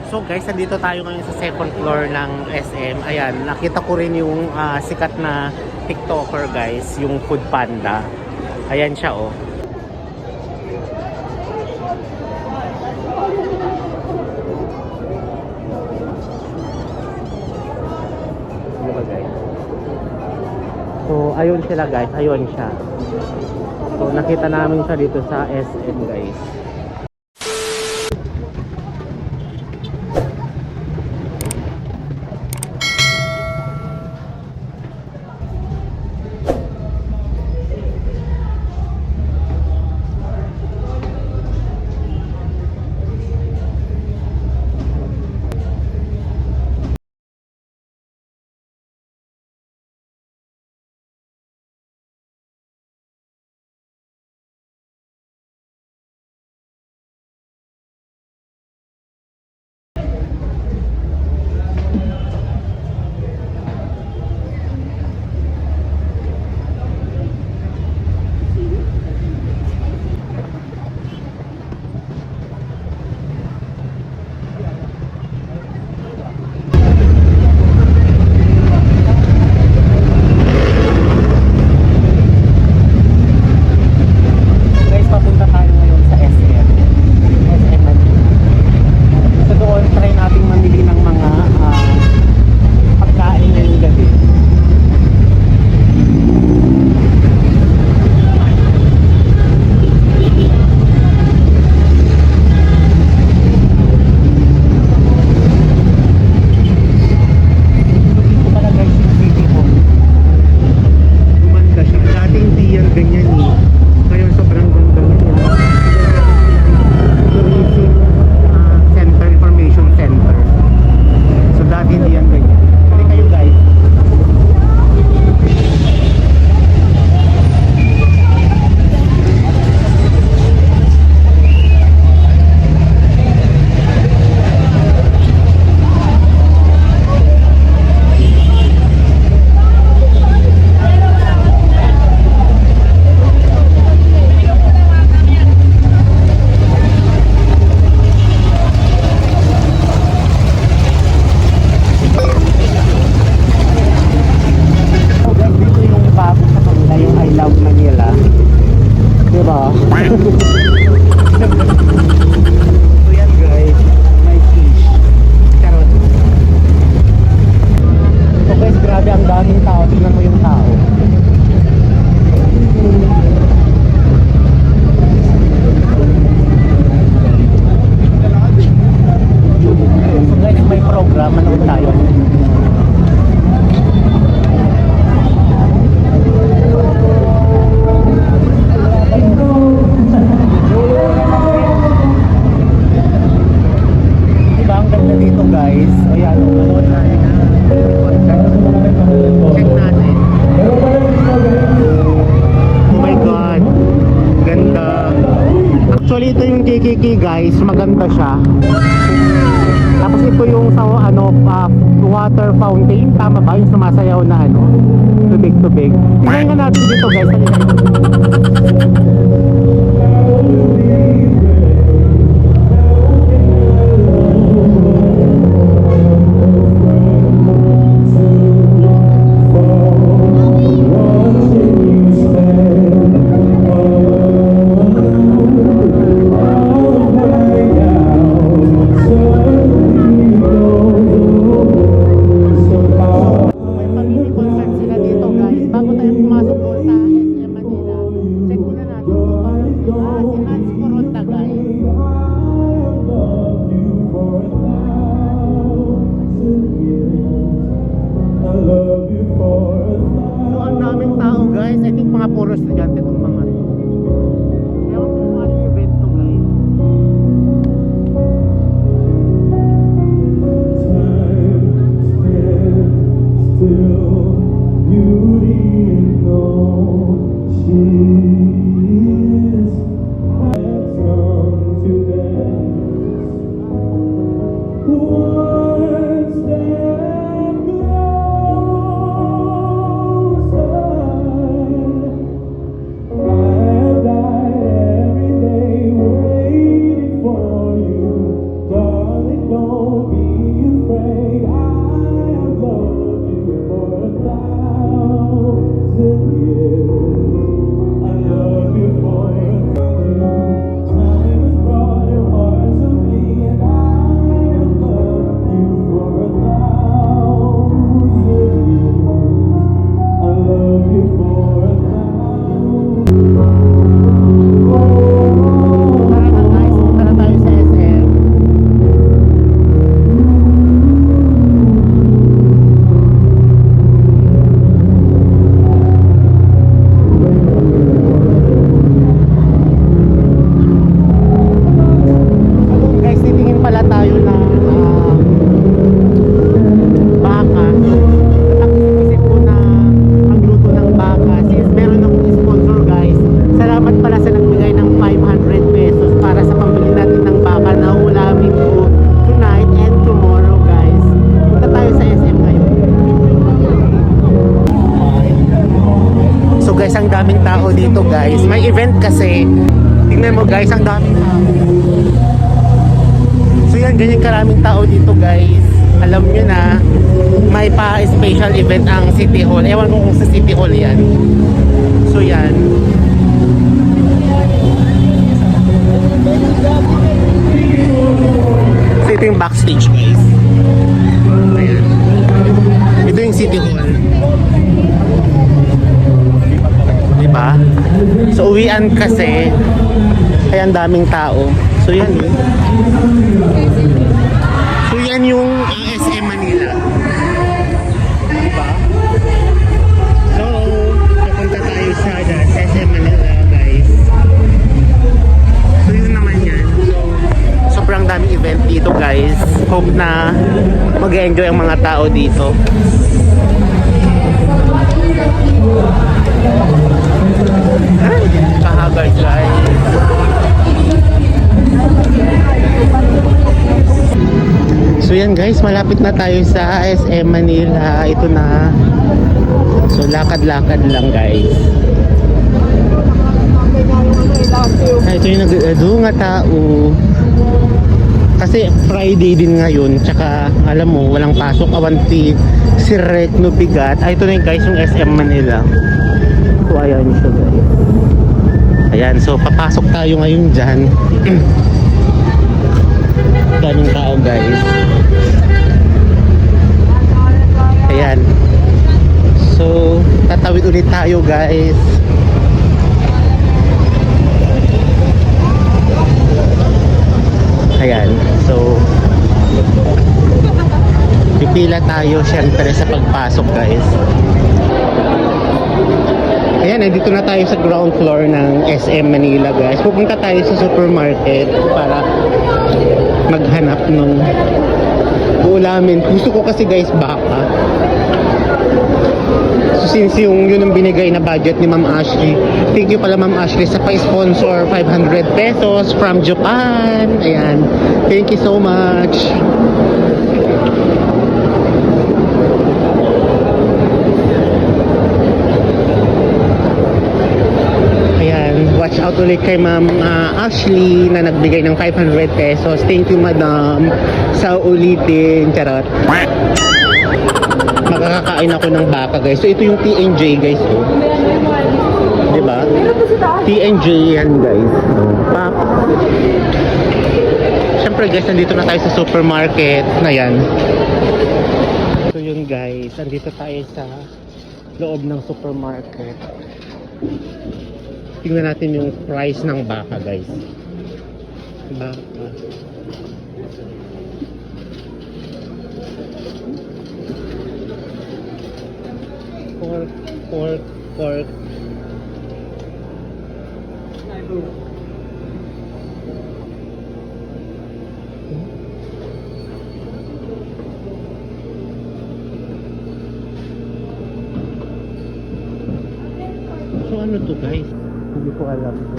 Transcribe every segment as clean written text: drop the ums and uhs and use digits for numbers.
So guys, nandito tayo ngayon sa second floor ng SM. Ayan, nakita ko rin yung sikat na TikToker guys, yung Food Panda. Ayan siya oh. Diba guys? So ayun sila guys, ayun siya. So nakita namin siya dito sa SM guys. KKK guys, maganda siya. Tapos ito yung sa water fountain, tama ba? Yung sumasayaw na tubig-tubig. Tingnan nga natin dito guys. Bago tayo pumasok doon sa SM Manila, check muna natin kung si Hans Don't be afraid, I have loved you for 1,000 years. I love you for 1,000 years. Time has brought your heart to me, and I have loved you for 1,000 years. I love you for 1,000. Tara na guys, punta na tayo sa SM. Ayun guys, titingin pala tayo ng baka. At isip ko na magluto ng baka since meron akong sponsor guys. Salamat pala sa nagbigay ng 500 pesos para sa pambili natin ng baka na ulamin ko tonight and tomorrow guys. Punta tayo sa SM ngayon. So guys, ang daming tao dito guys. May event kasi. Tingnan mo guys, ang daming tao. So yan, ganyan karaming tao dito guys. Alam nyo na, may pa-special event ang City Hall. Ewan ko kung sa City Hall yan. So yan. So ito yung backstage guys. Ayan. Ito yung City Hall. Diba? So uwian kasi. Kaya ang daming tao. So yan eh. So yan yung SM Manila. Diba? So, papunta tayo sa SM Manila guys. So yun naman yan. So, sobrang daming event dito guys. Hope na mag-enjoy ang mga tao dito. Ay, kahagal guys. So yan guys, malapit na tayo sa SM Manila. Ito na. So lakad-lakad lang guys. Ito yung nag-nga tao. Kasi Friday din ngayon. Tsaka alam mo, walang pasok. Awanti, sirek, no bigat. Ito na yung guys, yung SM Manila. So ayan siya guys. Ayan, so papasok tayo ngayon dyan. Daming tao guys. Ayan. So tatawid ulit tayo guys. Ayan. So pipila tayo syempre sa pagpasok guys. Ayan, nandito na tayo sa ground floor ng SM Manila guys. Pupunta tayo sa supermarket para maghanap ng ulamin. Gusto ko kasi guys baka. So since yun ang binigay na budget ni Ma'am Ashley, thank you pala Ma'am Ashley sa pa-sponsor 500 pesos from Japan. Ayan, thank you so much. Watch out ulit kay Ma'am Ashley na nagbigay ng 500 pesos. Thank you madam sa ulitin. Charot. Makakakain ako ng baka guys. So ito yung TNJ guys. Oh. Diba? TNJ yan guys. Oh. Baka. Siyempre guys, nandito na tayo sa supermarket na yan. So yun guys, nandito tayo sa loob ng supermarket. Tingnan natin yung price ng baka guys. Baka. Pork. So ano to guys? Hindi ko alam to.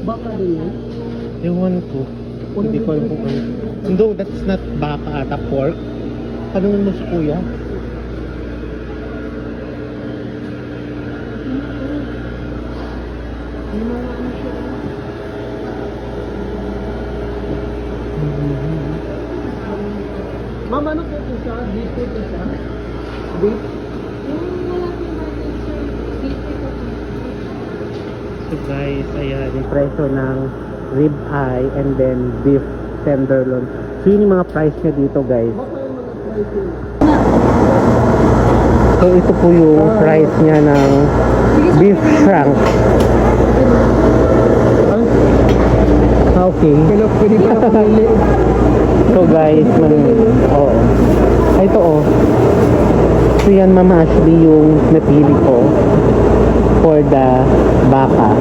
Baka din yan? Ewan ko. Hindi ko alam kung ano. No, that's not baka ata, pork. Tanungin mo si kuya. Ma'am, ano po ito siya? Beef po ito siya? Beef? So guys, ayan, yung presyo ng rib eye and then beef tenderloin. So yun yung mga price niya dito guys. Baka yung mga pricing. So ito po yung price niya ng beef shank. Okay. Kailan pwede pa na pumili? So guys, oo. Ito oh. So yan Mama Ashley yung napili ko for the baka.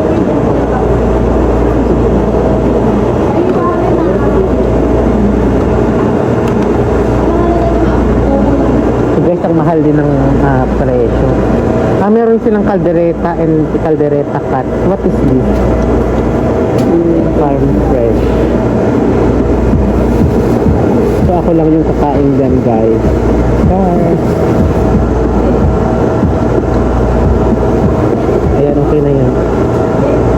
So guys, ang mahal din ng presyo. Meron silang caldereta and caldereta cut. What is this? Farm fresh. So ako lang yung kakain dyan guys. Bye. Ayan, okay na yan.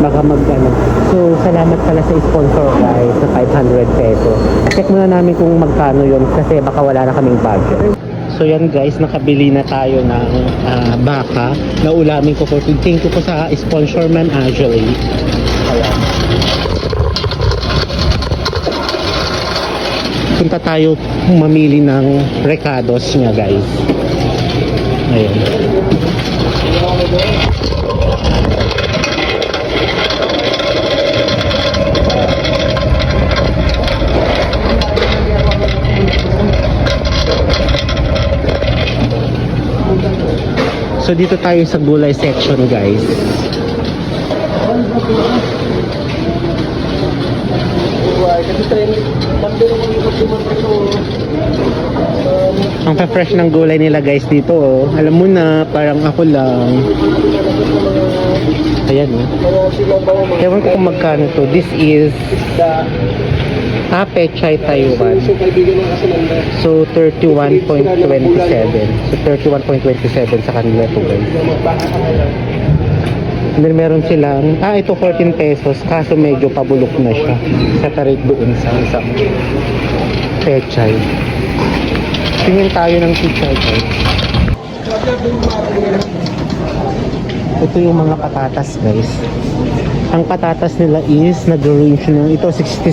Baka mag-ano. So salamat pala sa sponsor guys sa 500 pesos. Check muna namin kung magkano yun kasi baka wala na kaming budget. So yan guys, nakabili na tayo ng baka na ulamin ko for today. Thank you po sa sponsor man Ashley. Ayan. Punta tayo mamili ng recados niya guys. Ayan. So dito tayo sa gulay section guys. Ang pa-fresh ng gulay nila guys dito oh. Alam mo na, parang ako lang. Ayan oh. Ewan ko kung magkano to. This is Pechay Taiwan. So 31.27. So 31.27 sa kanila to guys. And then meron silang, ito 14 pesos kaso medyo pabulok na siya sa tarik doon sa isang Pechay. Tingin tayo ng pichay guys. Ito yung mga patatas guys. Ang patatas nila is nag-range na ito 67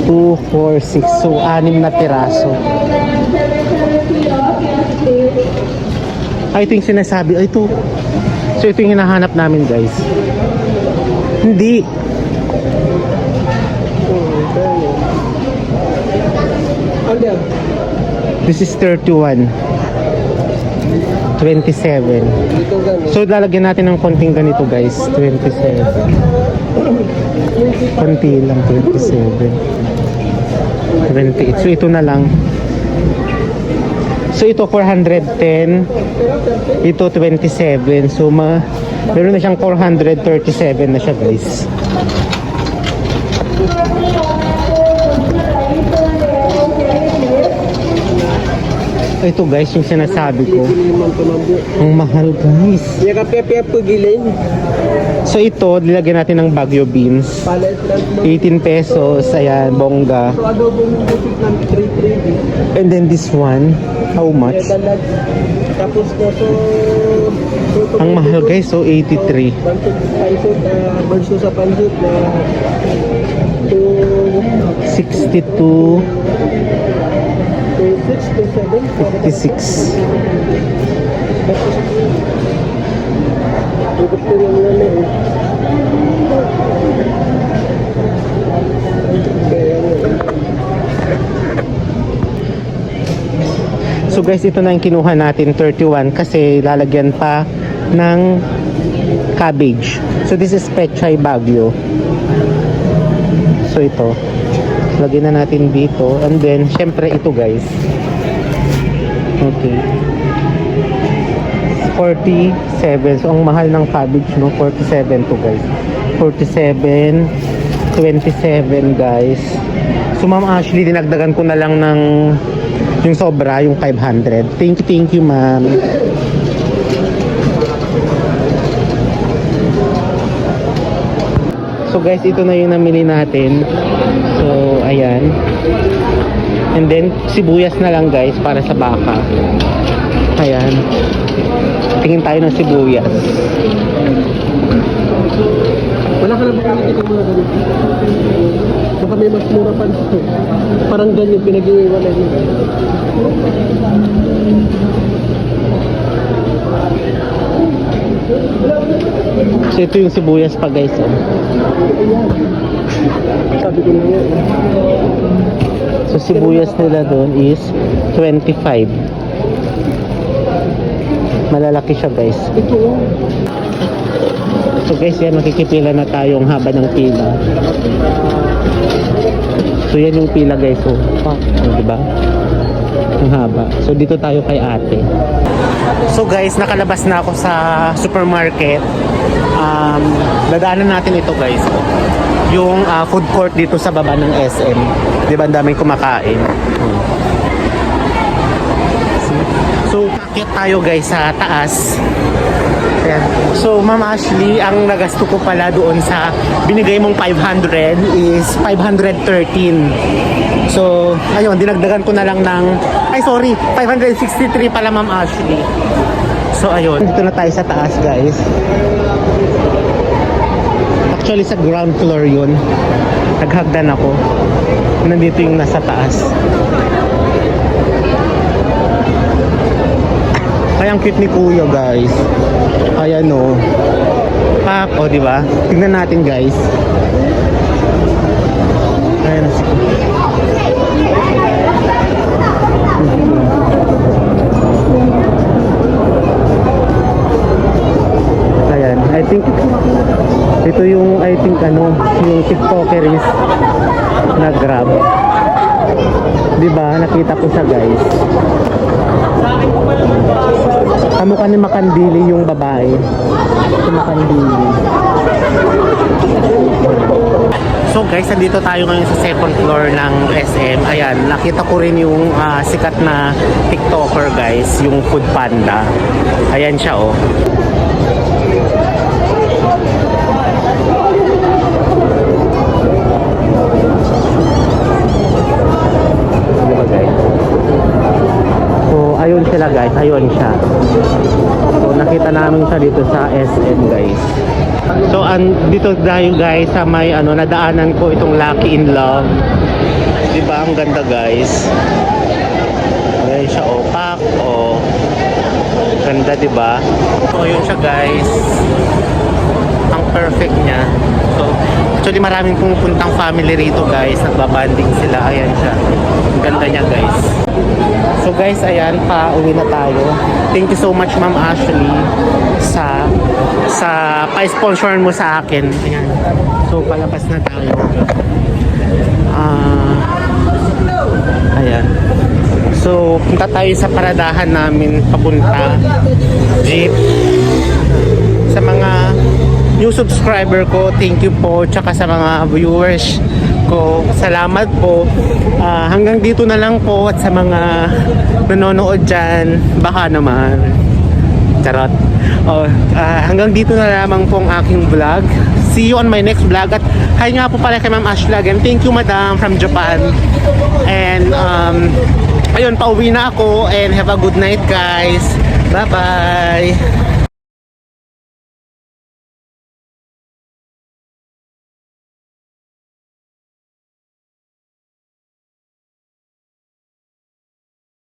2, 4, 6. So 6 na piraso. Ito yung sinasabi. Ito. So ito yung hinahanap namin guys. Hindi. This is 31. 27. So lalagyan natin ng konting ganito guys. 27. Konti lang 27. 28. So ito na lang. So ito 410. Ito 27. So meron na siyang 437 na siya guys. Ito guys, yung sinasabi ko. Ang mahal guys. So ito, nilagyan natin ng Baguio beans. 18 pesos. Ayan, bongga. And then this one, how much? Ang mahal guys, so 83. Versus sa pansit na 62. 56. So guys, ito na yung kinuha natin, 31, kasi lalagyan pa ng cabbage. So this is Pechay Baguio. So ito, lagyan na natin dito. And then, syempre ito guys. Okay. 47. So, ang mahal ng cabbage, no? 47 to guys. 47. 27 guys. So, Ma'am Ashley, dinagdagan ko na lang ng yung sobra, yung 500. Thank you, ma'am. So guys, ito na yung namili natin. So, ayan. And then, sibuyas na lang guys para sa baka. Ayan. Tingin tayo ng sibuyas. Wala ka na ba kami mga ganito? Baka may mas mura pa dito. Parang ganyan pinag-iwalay nila. So, ito yung sibuyas pa guys. Oh. Sabi ko na yan. So, sibuyas nila doon is 25. Malalaki siya guys. Ito oh. So guys, yan, makikipila na tayo ang haba ng pila. So yan yung pila guys. So, diba? Ang haba. So dito tayo kay ate. So guys, nakalabas na ako sa supermarket. Dadaanan natin ito guys. Yung food court dito sa baba ng SM. Diba, ang daming kumakain. So, akit tayo guys sa taas. Ayan. So, Ma'am Ashley, ang nagasto ko pala doon sa binigay mong 500 is 513. So, ayun, dinagdagan ko na lang ng, 563 pala Ma'am Ashley. So, ayun. Dito na tayo sa taas guys. Actually, sa ground floor yun. Naghagdan ako. Nandito yung nasa taas. Kaya ang cute ni Kuya guys. Ayan o. Pak, o diba? Tignan natin guys. Ayan si Kuya. Ayan, I think ito yung yung TikTokeris na Grab. Diba? Nakita ko siya guys. Kamukha ni Makandili yung babae. Si Makandili. So guys, nandito tayo ngayon sa second floor ng SM. Ayan, nakita ko rin yung sikat na TikToker guys, yung Food Panda. Ayan siya oh. Diba guys? So, ayun sila guys, ayun siya. So, nakita namin siya dito sa SM guys. So, dito tayo guys sa may nadaanan ko itong Lucky in Love. Diba, ang ganda guys. Ayun siya, opak, ganda diba? So, ayun siya guys. Ang perfect niya. So, actually maraming pumupuntang family rito guys. Nagbabanding sila. Ayan siya. Ang ganda niya guys. So guys, ayan, pauwi na tayo. Thank you so much Ma'am Ashley sa pa-sponsor mo sa akin. Ayan. So palabas na tayo. Ayan. So punta tayo sa paradahan namin papunta jeep. Sa mga new subscriber ko, thank you po. Tsaka sa mga viewers ko, salamat po. Hanggang dito na lang po. At sa mga nanonood dyan, baka naman charot. Hanggang dito na lamang po ang aking vlog. See you on my next vlog. At hi nga po pala kay Ma'am Ashley again. Thank you Madam from Japan. And ayun, pauwi na ako. And have a good night guys. Bye bye.